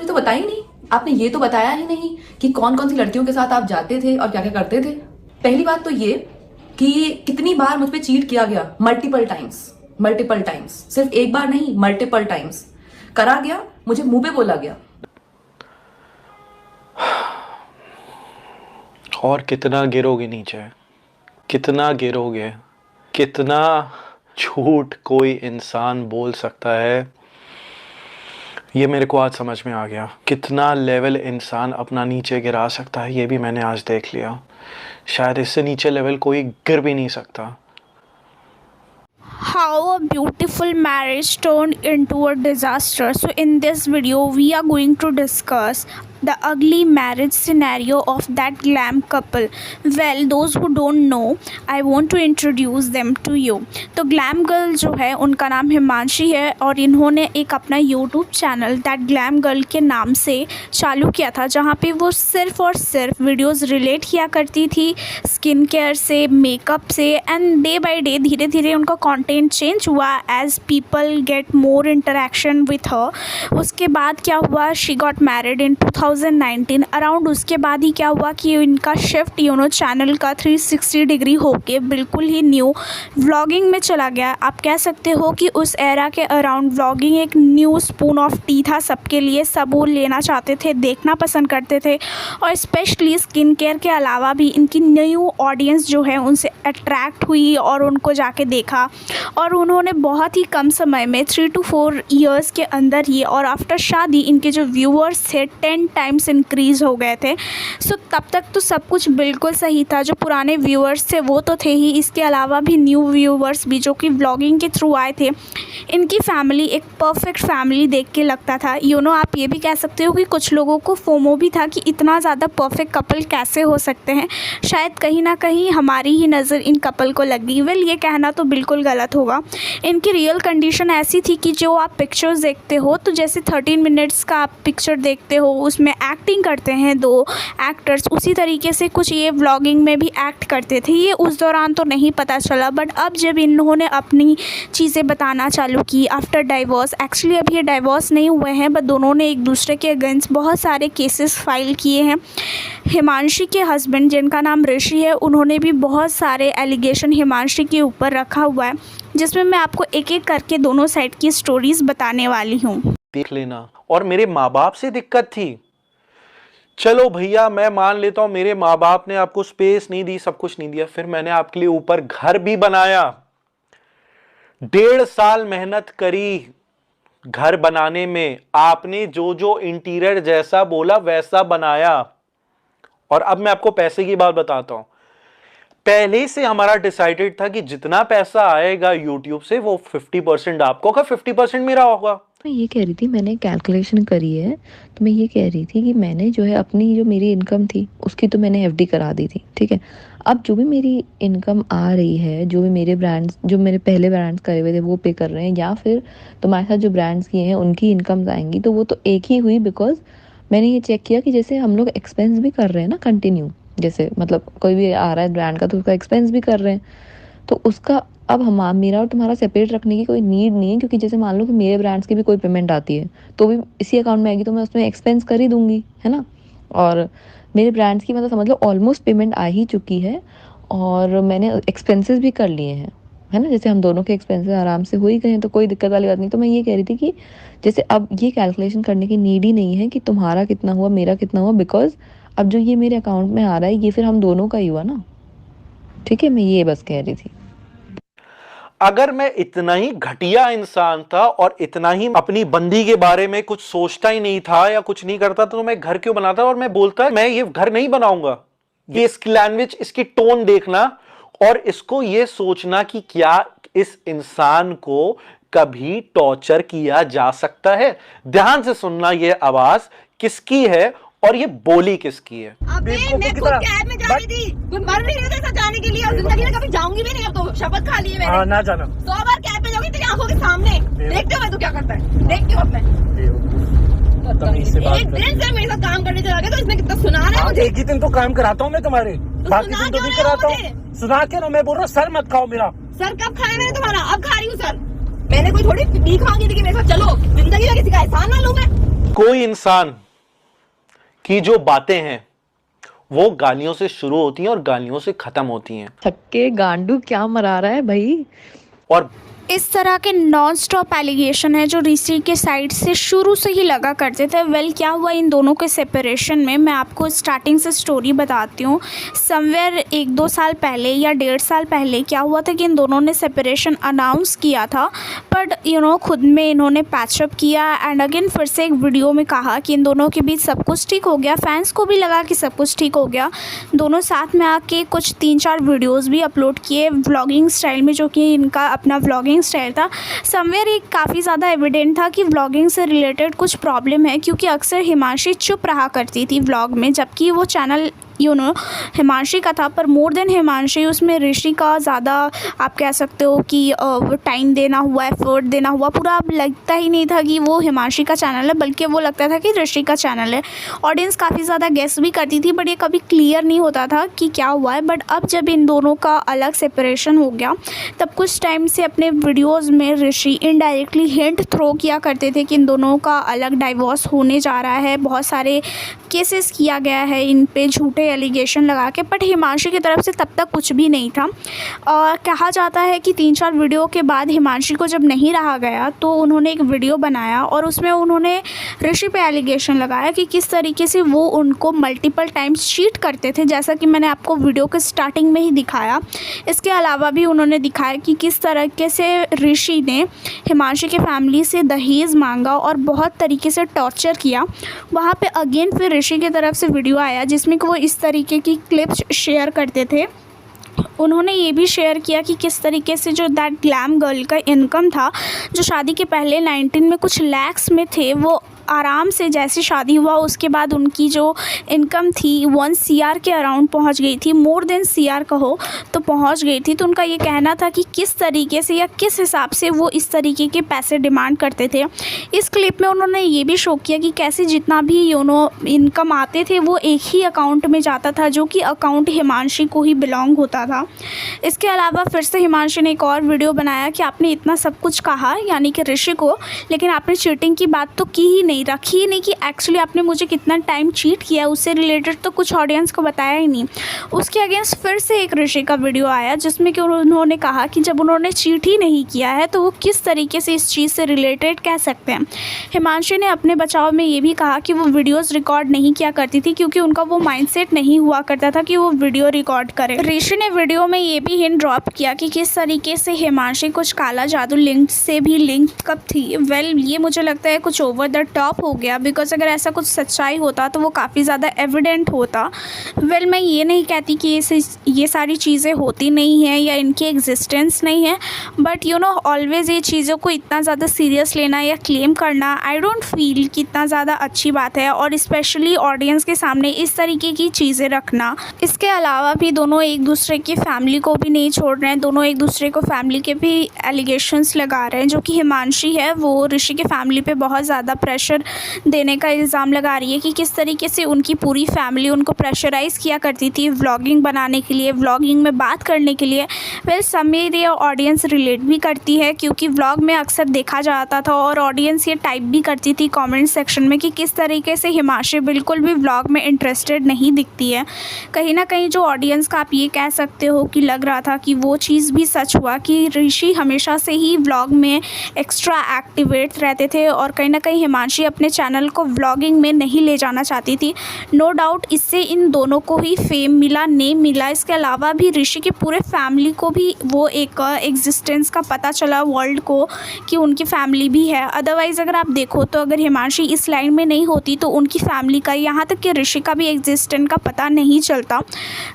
Story तो बताई नहीं आपने। ये तो बताया ही नहीं कि कौन कौन सी लड़कियों के साथ आप जाते थे और क्या क्या करते थे। पहली बात तो ये कि कितनी बार मुझ पे चीट किया गया, मल्टीपल टाइम्स, सिर्फ एक बार नहीं, मल्टीपल टाइम्स करा गया, मुझे मुंह पे बोला गया। और कितना गिरोगे नीचे, कितना गिरोगे, कितना झूठ कोई इंसान बोल सकता है, ये मेरे को आज समझ में आ गया। कितना लेवल इंसान अपना नीचे गिरा सकता है ये भी मैंने आज देख लिया। शायद इससे नीचे लेवल कोई गिर भी नहीं सकता। How a beautiful marriage turned into a disaster. So in this video we are going to discuss the ugly marriage scenario of that glam couple. Well, those who don't know, I want to introduce them to you. तो glam girl जो है उनका नाम हिमांशी है और इन्होंने एक अपना YouTube channel that glam girl के नाम से चालू किया था, जहाँ पे वो सिर्फ और सिर्फ वीडियोस रिलेट किया करती थी स्किन केयर से, मेकअप से, एंड डे बाय डे धीरे धीरे उनका कंटेंट चेंज हुआ as people get more interaction with her. उसके बाद क्या हुआ, she got married in 2019 around. उसके बाद ही क्या हुआ कि इनका शिफ्ट चैनल का 360 डिग्री होके बिल्कुल ही न्यू व्लॉगिंग में चला गया। आप कह सकते हो कि उस एरा के अराउंड व्लॉगिंग एक न्यू स्पून ऑफ टी था सबके लिए। सब वो लेना चाहते थे, देखना पसंद करते थे, और स्पेशली स्किन केयर के अलावा भी इनकी न्यू ऑडियंस जो है उनसे अट्रैक्ट हुई और उनको जाके देखा। और उन्होंने बहुत ही कम समय में 3 to 4 ईयर्स के अंदर ही और आफ्टर शादी इनके जो व्यूअर्स थे 10 टाइम्स इंक्रीज़ हो गए थे। सो तब तक तो सब कुछ बिल्कुल सही था। जो पुराने व्यूअर्स थे वो तो थे ही, इसके अलावा भी न्यू व्यूअर्स भी जो कि व्लॉगिंग के थ्रू आए थे। इनकी फैमिली एक परफेक्ट फैमिली देख के लगता था। आप ये भी कह सकते हो कि कुछ लोगों को फोमो भी था कि इतना ज़्यादा परफेक्ट कपल कैसे हो सकते हैं। शायद कहीं ना कहीं हमारी ही नज़र इन कपल को लगी। वेल, ये कहना तो बिल्कुल गलत होगा। इनकी रियल कंडीशन ऐसी थी कि जो आप पिक्चर्स देखते हो, तो जैसे 13 मिनट्स का आप पिक्चर देखते हो उसमें एक्टिंग करते हैं 2 एक्टर्स, उसी तरीके से कुछ ये व्लॉगिंग में भी एक्ट करते थे। ये उस दौरान तो नहीं पता चला, बट अब जब इन्होंने अपनी चीज़ें बताना चालू की आफ्टर डाइवोर्स, एक्चुअली अभी ये डाइवोर्स नहीं हुए हैं, बट दोनों ने एक दूसरे के अगेंस्ट बहुत सारे केसेस फाइल किए हैं। हिमांशी के हस्बैंड जिनका नाम ऋषि है, उन्होंने भी बहुत सारे एलिगेशन हिमांशी के ऊपर रखा हुआ है, जिसमें मैं आपको एक एक करके दोनों साइड की स्टोरीज बताने वाली हूँ। देख लेना। और मेरे माँ बाप से दिक्कत थी, चलो भैया मैं मान लेता हूं, मेरे माँ बाप ने आपको स्पेस नहीं दी, सब कुछ नहीं दिया, फिर मैंने आपके लिए ऊपर घर भी बनाया। 1.5 साल मेहनत करी घर बनाने में, आपने जो जो इंटीरियर जैसा बोला वैसा बनाया। और अब मैं आपको पैसे की बात बताता हूं। पहले से हमारा डिसाइडेड था कि जितना पैसा आएगा YouTube से वो 50% आपको होगा, 50% मेरा होगा। मैं ये कह रही थी, मैंने कैलकुलेशन करी है, तो मैं ये कह रही थी कि मैंने जो है अपनी जो मेरी इनकम थी उसकी तो मैंने FD करा दी थी, ठीक है। अब जो भी मेरी इनकम आ रही है, जो भी मेरे ब्रांड्स, जो मेरे पहले ब्रांड्स करे हुए थे वो पे कर रहे हैं, या फिर तुम्हारे साथ जो ब्रांड्स किए हैं उनकी इनकम्स आएंगी, तो वो तो एक ही हुई। बिकॉज मैंने ये चेक किया कि जैसे हम लोग एक्सपेंस भी कर रहे हैं ना कंटिन्यू, जैसे मतलब कोई भी आ रहा है ब्रांड का तो उसका एक्सपेंस भी कर रहे हैं, तो उसका अब मेरा और तुम्हारा सेपरेट रखने की कोई नीड नहीं है। क्योंकि जैसे मान लो कि मेरे ब्रांड्स की भी कोई पेमेंट आती है तो भी इसी अकाउंट में आएगी, तो मैं उसमें एक्सपेंस कर ही दूंगी, है ना। और मेरे ब्रांड्स की मतलब समझ लो ऑलमोस्ट पेमेंट आ ही चुकी है, और मैंने एक्सपेंसेस भी कर लिए हैं, है ना। जैसे हम दोनों के एक्सपेंसेस आराम से हो ही गए हैं, तो कोई दिक्कत वाली बात नहीं। तो मैं ये कह रही थी कि जैसे अब ये कैलकुलेशन करने की नीड ही नहीं है कि तुम्हारा कितना हुआ, मेरा कितना हुआ, बिकॉज अब जो ये मेरे अकाउंट में आ रहा है ये फिर हम दोनों का ही हुआ ना, ठीक है। मैं ये बस कह रही थी। अगर मैं इतना ही घटिया इंसान था और इतना ही अपनी बंदी के बारे में कुछ सोचता ही नहीं था या कुछ नहीं करता, तो मैं घर क्यों बनाता? और मैं बोलता मैं ये घर नहीं बनाऊंगा। ये इसकी लैंग्वेज, इसकी टोन देखना, और इसको ये सोचना कि क्या इस इंसान को कभी टॉर्चर किया जा सकता है। ध्यान से सुनना, ये आवाज किसकी है और ये बोली किसकी है। अबे मैं खुद कैब में जा रही थी, मर नहीं रहे थे जाने के लिए, और जिंदगी में कभी जाऊंगी भी नहीं। अब तो शपथ खा ली है मैंने। ना जाना। 100 बार कैब में जाऊंगी तेरी आंखों के सामने, देखते हो मैं तू क्या करता है, देखती हूँ अब मैं। एक दिन से मेरे साथ काम करने चला गया, तो इसने कितना सुना रहा है मुझे। एक ही दिन तो काम कराता हूँ मैं तुम्हारे, बाकी दिन तो नहीं कराता हूँ। सुना के ना, मैं बोल रहा हूँ सर मत खाओ मेरा। सर कब खाया मैंने तुम्हारा? अब खा रही हूँ सर। मैंने कोई थोड़ी भीख मांगी थी कि मेरे साथ चलो, जिंदगी में किसी का एहसान ना लूं मैं। कोई इंसान की जो बातें हैं वो गालियों से शुरू होती हैं और गालियों से खत्म होती हैं। छक्के गांडू क्या मरा रहा है भाई। और इस तरह के नॉन स्टॉप एलिगेशन है जो ऋषि के साइड से शुरू से ही लगा करते थे। वेल क्या हुआ इन दोनों के सेपरेशन में, मैं आपको स्टार्टिंग से स्टोरी बताती हूँ। समवेयर 1-2 साल पहले या 1.5 साल पहले क्या हुआ था कि इन दोनों ने सेपरेशन अनाउंस किया था, बट खुद में इन्होंने पैचअप किया एंड अगेन फिर से एक वीडियो में कहा कि इन दोनों के बीच सब कुछ ठीक हो गया। फैंस को भी लगा कि सब कुछ ठीक हो गया। दोनों साथ में आके कुछ 3-4 वीडियोज़ भी अपलोड किए व्लॉगिंग स्टाइल में, जो कि इनका अपना व्लॉगिंग स्टाइल था। समवेयर एक काफ़ी ज़्यादा एविडेंट था कि व्लॉगिंग से रिलेटेड कुछ प्रॉब्लम है, क्योंकि अक्सर हिमांशी चुप रहा करती थी व्लॉग में, जबकि वो चैनल हिमांशी का था, पर मोर देन हिमांशी उसमें ऋषि का ज़्यादा आप कह सकते हो कि टाइम देना हुआ, एफर्ट देना हुआ। पूरा अब लगता ही नहीं था कि वो हिमांशी का चैनल है, बल्कि वो लगता था कि ऋषि का चैनल है। ऑडियंस काफ़ी ज़्यादा गेस भी करती थी, बट ये कभी क्लियर नहीं होता था कि क्या हुआ है। बट अब जब इन दोनों का अलग सेपरेशन हो गया, तब कुछ टाइम से अपने वीडियोज़ में ऋषि इनडायरेक्टली हिंट थ्रो किया करते थे कि इन दोनों का अलग डाइवोर्स होने जा रहा है। बहुत सारे केसेस किया गया है इन पे, झूठे एलिगेशन लगा के, बट हिमांशी की तरफ से तब तक कुछ भी नहीं था। और कहा जाता है कि 3-4 वीडियो के बाद हिमांशी को जब नहीं रहा गया तो उन्होंने एक वीडियो बनाया और उसमें उन्होंने ऋषि पे एलिगेशन लगाया कि किस तरीके से वो उनको मल्टीपल टाइम्स चीट करते थे, जैसा कि मैंने आपको वीडियो के स्टार्टिंग में ही दिखाया। इसके अलावा भी उन्होंने दिखाया कि किस तरीके से ऋषि ने हिमांशी के फैमिली से दहेज मांगा और बहुत तरीके से टॉर्चर किया। वहाँ पे अगेन फिर ऋषि की तरफ से वीडियो आया जिसमें कि वो इस तरीके की क्लिप्स शेयर करते थे। उन्होंने ये भी शेयर किया कि किस तरीके से जो दैट ग्लैम गर्ल का इनकम था, जो शादी के पहले 19 में कुछ लैक्स में थे, वो आराम से जैसे शादी हुआ उसके बाद उनकी जो इनकम थी 1 CR के अराउंड पहुंच गई थी, मोर देन CR कहो तो पहुंच गई थी। तो उनका ये कहना था कि किस तरीके से या किस हिसाब से वो इस तरीके के पैसे डिमांड करते थे। इस क्लिप में उन्होंने ये भी शो किया कि कैसे जितना भी इनकम आते थे वो एक ही अकाउंट में जाता था, जो कि अकाउंट हिमांशी को ही बिलोंग होता था। इसके अलावा फिर से हिमांशी ने एक और वीडियो बनाया कि आपने इतना सब कुछ कहा यानी कि ऋषि को, लेकिन आपने चीटिंग की बात तो की ही नहीं, रखी ही नहीं कि एक्चुअली आपने मुझे कितना टाइम चीट किया, उससे रिलेटेड तो कुछ ऑडियंस को बताया ही नहीं। उसके अगेंस्ट फिर से एक ऋषि का वीडियो आया जिसमें कि उन्होंने कहा कि जब उन्होंने चीट ही नहीं किया है तो वो किस तरीके से इस चीज़ से रिलेटेड कह सकते हैं। हिमांशी ने अपने बचाव में ये भी कहा कि वो वीडियोज़ रिकॉर्ड नहीं किया करती थी क्योंकि उनका वो माइंडसेट नहीं हुआ करता था कि वो वीडियो रिकॉर्ड करे। ऋषि ने वीडियो में ये भी हिंट ड्रॉप किया कि किस तरीके से हिमांशी कुछ काला जादू लिंक से भी लिंक कब थी। वेल ये मुझे लगता है कुछ ओवर द टॉप हो गया, बिकॉज अगर ऐसा कुछ सच्चाई होता तो वो काफ़ी ज़्यादा एविडेंट होता। वेल मैं ये नहीं कहती कि ये सारी चीज़ें होती नहीं हैं या इनकी एग्जिस्टेंस नहीं है, बट ऑलवेज़ ये चीज़ों को इतना ज़्यादा सीरियस लेना या क्लेम करना आई डोंट फील कि इतना ज़्यादा अच्छी बात है, और स्पेशली ऑडियंस के सामने इस तरीके की चीज़ें रखना। इसके अलावा भी दोनों एक दूसरे की फैमिली को भी नहीं छोड़ रहे हैं, दोनों एक दूसरे को फैमिली के भी एलिगेशंस लगा रहे हैं, जो कि हिमांशी है वो ऋषि के फैमिली पे बहुत ज़्यादा प्रेशर देने का इल्ज़ाम लगा रही है कि किस तरीके से उनकी पूरी फैमिली उनको प्रेशराइज़ किया करती थी व्लॉगिंग बनाने के लिए, व्लॉगिंग में बात करने के लिए। वेल समवेयर ये ऑडियंस रिलेट भी करती है क्योंकि व्लॉग में अक्सर देखा जाता था और ऑडियंस ये टाइप भी करती थी कमेंट सेक्शन में कि किस तरीके से हिमांशी बिल्कुल भी व्लॉग में इंटरेस्टेड नहीं दिखती है। कहीं ना कहीं जो ऑडियंस का आप ये कह सकते हो कि लग रहा था कि वो चीज़ भी सच हुआ कि ऋषि हमेशा से ही व्लॉग में एक्स्ट्रा एक्टिवेट रहते थे और कहीं ना कहीं हिमांशी अपने चैनल को व्लॉगिंग में नहीं ले जाना चाहती थी। नो डाउट इससे इन दोनों को ही फेम मिला, नेम मिला। इसके अलावा भी ऋषि के पूरे फैमिली को भी वो एक एग्जिस्टेंस का पता चला वर्ल्ड को कि उनकी फैमिली भी है। अदरवाइज़ अगर आप देखो तो अगर हिमांशी इस लाइन में नहीं होती तो उनकी फैमिली का, यहाँ तक कि ऋषि का भी एग्जिस्टेंस का पता नहीं चलता।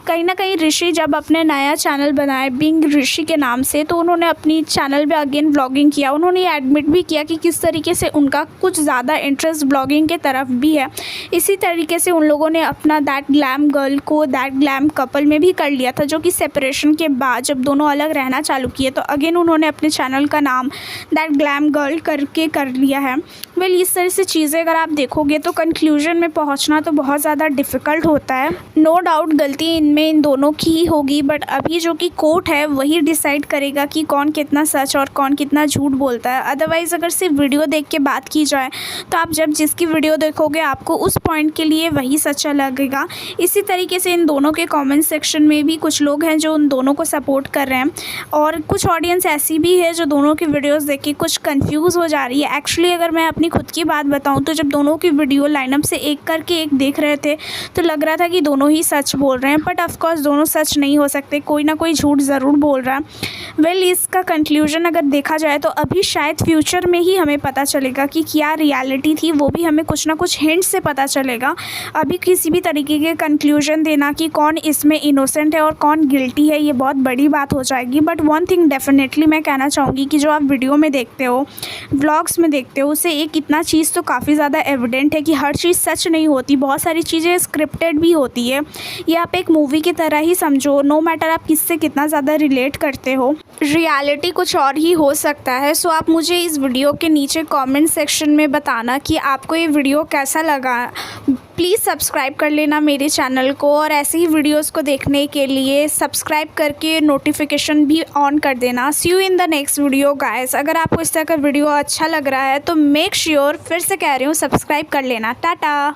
कहीं ना कहीं ऋषि जब अपने नया चैनल बनाए बिंग ऋषि के नाम से, तो उन्होंने अपनी चैनल में अगेन व्लॉगिंग किया। उन्होंने एडमिट भी किया कि किस तरीके से उनका कुछ ज़्यादा इंटरेस्ट ब्लॉगिंग के तरफ भी है। इसी तरीके से उन लोगों ने अपना दैट ग्लैम गर्ल को दैट ग्लैम कपल में भी कर लिया था, जो कि सेपरेशन के बाद जब दोनों अलग रहना चालू किए तो अगेन उन्होंने अपने चैनल का नाम दैट ग्लैम गर्ल करके कर लिया है। वेल इस तरह से चीज़ें अगर आप देखोगे तो कंक्लूजन में पहुंचना तो बहुत ज़्यादा डिफ़िकल्ट होता है। नो डाउट गलती इनमें इन दोनों की ही होगी, बट अभी जो कि कोर्ट है वही डिसाइड करेगा कि कौन कितना सच और कौन कितना झूठ बोलता है। अदरवाइज़ अगर सिर्फ वीडियो देख के बात की जाए तो आप जब जिसकी वीडियो देखोगे आपको उस पॉइंट के लिए वही सच्चा लगेगा। इसी तरीके से इन दोनों के कॉमेंट सेक्शन में भी कुछ लोग हैं जो उन दोनों को सपोर्ट कर रहे हैं, और कुछ ऑडियंस ऐसी भी है जो दोनों की वीडियोस देख के कुछ कंफ्यूज हो जा रही है। एक्चुअली अगर मैं अपनी खुद की बात बताऊं तो जब दोनों की वीडियो लाइनअप से एक करके एक देख रहे थे तो लग रहा था कि दोनों ही सच बोल रहे हैं, बट ऑफकोर्स दोनों सच नहीं हो सकते, कोई ना कोई झूठ ज़रूर बोल रहा है। वेल इसका कंक्लूजन अगर देखा जाए तो अभी शायद फ्यूचर में ही हमें पता चलेगा कि क्या रियलिटी थी, वो भी हमें कुछ ना कुछ हिंट से पता चलेगा। अभी किसी भी तरीके के कंक्लूजन देना कि कौन इसमें इनोसेंट है और कौन गिल्टी है ये बहुत बड़ी बात हो जाएगी। बट वन थिंग डेफिनेटली मैं कहना चाहूँगी कि जो आप वीडियो में देखते हो, व्लॉग्स में देखते हो, उससे एक इतना चीज़ तो काफ़ी ज़्यादा एविडेंट है कि हर चीज़ सच नहीं होती, बहुत सारी चीज़ें स्क्रिप्टेड भी होती है। ये आप एक मूवी की तरह ही समझो, नो मैटर आप किससे कितना ज़्यादा रिलेट करते हो, रियलिटी कुछ और ही हो सकता है। सो आप मुझे इस वीडियो के नीचे कमेंट सेक्शन में बताना कि आपको ये वीडियो कैसा लगा। प्लीज़ सब्सक्राइब कर लेना मेरे चैनल को, और ऐसे ही वीडियोस को देखने के लिए सब्सक्राइब करके नोटिफिकेशन भी ऑन कर देना। See you in the next video guys. अगर आपको इस तरह का वीडियो अच्छा लग रहा है तो मेक श्योर, फिर से कह रही हूँ, सब्सक्राइब कर लेना। टाटा।